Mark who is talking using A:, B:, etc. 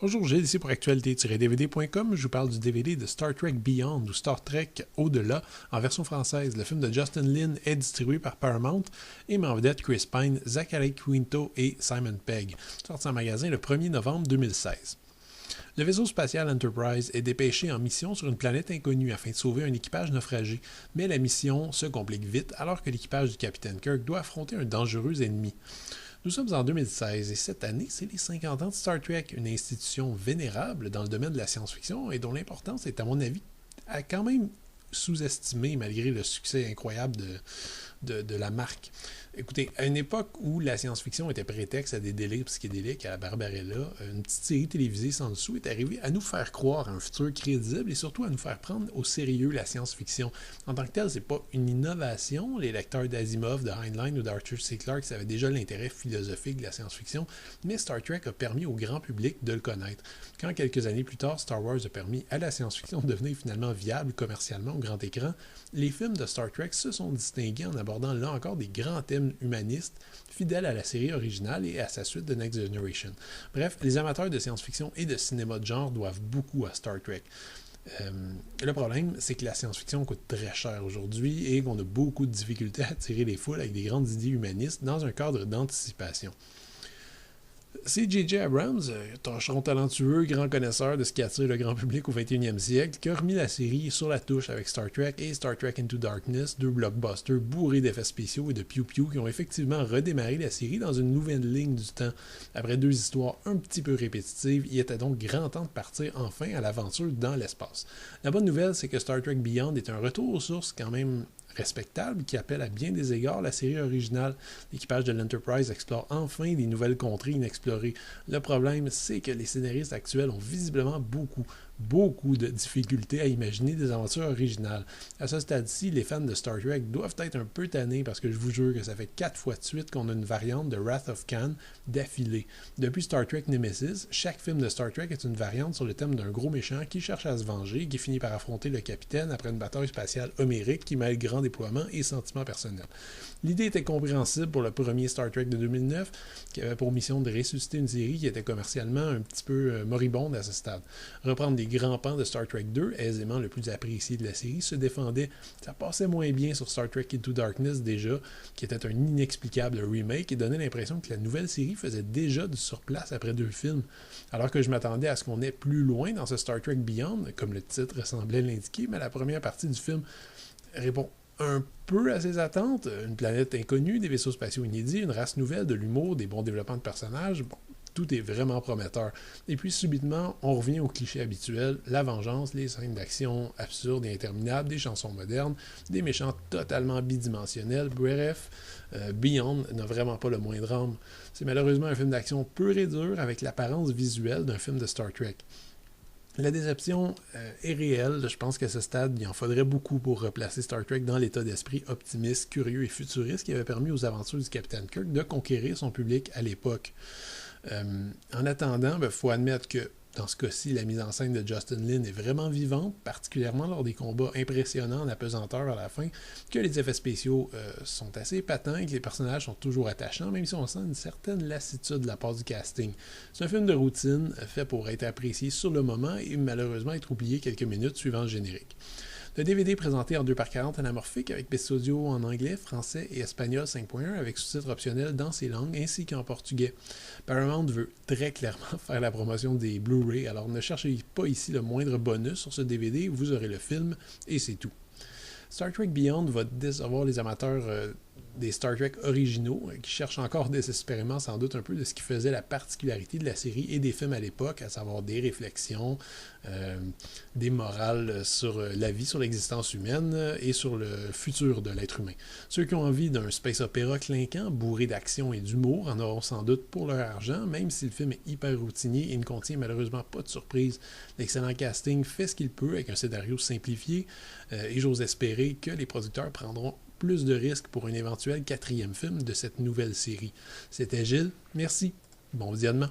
A: Bonjour, Gilles, ici pour actualité-dvd.com. Je vous parle du DVD de Star Trek Beyond ou Star Trek Au-delà en version française. Le film de Justin Lin est distribué par Paramount et met en vedette Chris Pine, Zachary Quinto et Simon Pegg. Sorti en magasin le 1er novembre 2016. Le vaisseau spatial Enterprise est dépêché en mission sur une planète inconnue afin de sauver un équipage naufragé, mais la mission se complique vite alors que l'équipage du capitaine Kirk doit affronter un dangereux ennemi. Nous sommes en 2016 et cette année, c'est les 50 ans de Star Trek, une institution vénérable dans le domaine de la science-fiction et dont l'importance est, à mon avis, quand même sous-estimée malgré le succès incroyable de la marque. Écoutez, à une époque où la science-fiction était prétexte à des délires psychédéliques, à la Barbarella, une petite série télévisée sans dessous est arrivée à nous faire croire à un futur crédible et surtout à nous faire prendre au sérieux la science-fiction. En tant que telle, c'est pas une innovation. Les lecteurs d'Asimov, de Heinlein ou d'Arthur C. Clarke avaient déjà l'intérêt philosophique de la science-fiction, mais Star Trek a permis au grand public de le connaître. Quand quelques années plus tard, Star Wars a permis à la science-fiction de devenir finalement viable commercialement au grand écran, les films de Star Trek se sont distingués en abordant là encore des grands thèmes humanistes, fidèles à la série originale et à sa suite de Next Generation. Bref, les amateurs de science-fiction et de cinéma de genre doivent beaucoup à Star Trek. Le problème, c'est que la science-fiction coûte très cher aujourd'hui et qu'on a beaucoup de difficultés à attirer les foules avec des grandes idées humanistes dans un cadre d'anticipation. C'est J.J. Abrams, tâcheron talentueux, grand connaisseur de ce qui attire le grand public au 21e siècle, qui a remis la série sur la touche avec Star Trek et Star Trek Into Darkness, deux blockbusters bourrés d'effets spéciaux et de piou-piou qui ont effectivement redémarré la série dans une nouvelle ligne du temps. Après deux histoires un petit peu répétitives, il était donc grand temps de partir enfin à l'aventure dans l'espace. La bonne nouvelle, c'est que Star Trek Beyond est un retour aux sources quand même respectable qui appelle à bien des égards la série originale. L'équipage de l'Enterprise explore enfin des nouvelles contrées inexplorées. Le problème, c'est que les scénaristes actuels ont visiblement beaucoup de difficultés à imaginer des aventures originales. À ce stade-ci, les fans de Star Trek doivent être un peu tannés parce que je vous jure que ça fait 4 fois de suite qu'on a une variante de Wrath of Khan d'affilée. Depuis Star Trek Nemesis, chaque film de Star Trek est une variante sur le thème d'un gros méchant qui cherche à se venger et qui finit par affronter le capitaine après une bataille spatiale homérique qui mêle grand déploiement et sentiments personnels. L'idée était compréhensible pour le premier Star Trek de 2009, qui avait pour mission de ressusciter une série qui était commercialement un petit peu moribonde à ce stade. Reprendre des grands pans de Star Trek 2, aisément le plus apprécié de la série, se défendait. Ça passait moins bien sur Star Trek Into Darkness déjà, qui était un inexplicable remake et donnait l'impression que la nouvelle série faisait déjà du surplace après 2 films. Alors que je m'attendais à ce qu'on ait plus loin dans ce Star Trek Beyond, comme le titre semblait l'indiquer, mais la première partie du film répond un peu à ses attentes. Une planète inconnue, des vaisseaux spatiaux inédits, une race nouvelle, de l'humour, des bons développements de personnages. Bon, tout est vraiment prometteur. Et puis, subitement, on revient au cliché habituel, la vengeance, les scènes d'action absurdes et interminables, des chansons modernes, des méchants totalement bidimensionnels. Bref, Beyond n'a vraiment pas le moindre âme. C'est malheureusement un film d'action pur et dur avec l'apparence visuelle d'un film de Star Trek. La déception est réelle. Je pense qu'à ce stade, il en faudrait beaucoup pour replacer Star Trek dans l'état d'esprit optimiste, curieux et futuriste qui avait permis aux aventures du Capitaine Kirk de conquérir son public à l'époque. En attendant, il faut admettre que dans ce cas-ci, la mise en scène de Justin Lin est vraiment vivante, particulièrement lors des combats impressionnants en apesanteur à la fin, que les effets spéciaux sont assez patents et que les personnages sont toujours attachants, même si on sent une certaine lassitude de la part du casting. C'est un film de routine, fait pour être apprécié sur le moment et malheureusement être oublié quelques minutes suivant le générique. Le DVD présenté en 2x40 anamorphique avec piste audio en anglais, français et espagnol 5.1 avec sous-titres optionnels dans ces langues ainsi qu'en portugais. Paramount veut très clairement faire la promotion des Blu-ray, alors ne cherchez pas ici le moindre bonus sur ce DVD, vous aurez le film et c'est tout. Star Trek Beyond va décevoir les amateurs des Star Trek originaux, qui cherchent encore désespérément sans doute un peu de ce qui faisait la particularité de la série et des films à l'époque, à savoir des réflexions, des morales sur la vie, sur l'existence humaine et sur le futur de l'être humain. Ceux qui ont envie d'un space opéra clinquant, bourré d'action et d'humour, en auront sans doute pour leur argent, même si le film est hyper routinier et ne contient malheureusement pas de surprise. L'excellent casting fait ce qu'il peut avec un scénario simplifié et j'ose espérer que les producteurs prendront plus de risques pour un éventuel 4e film de cette nouvelle série. C'était Gilles, merci, bon visionnement.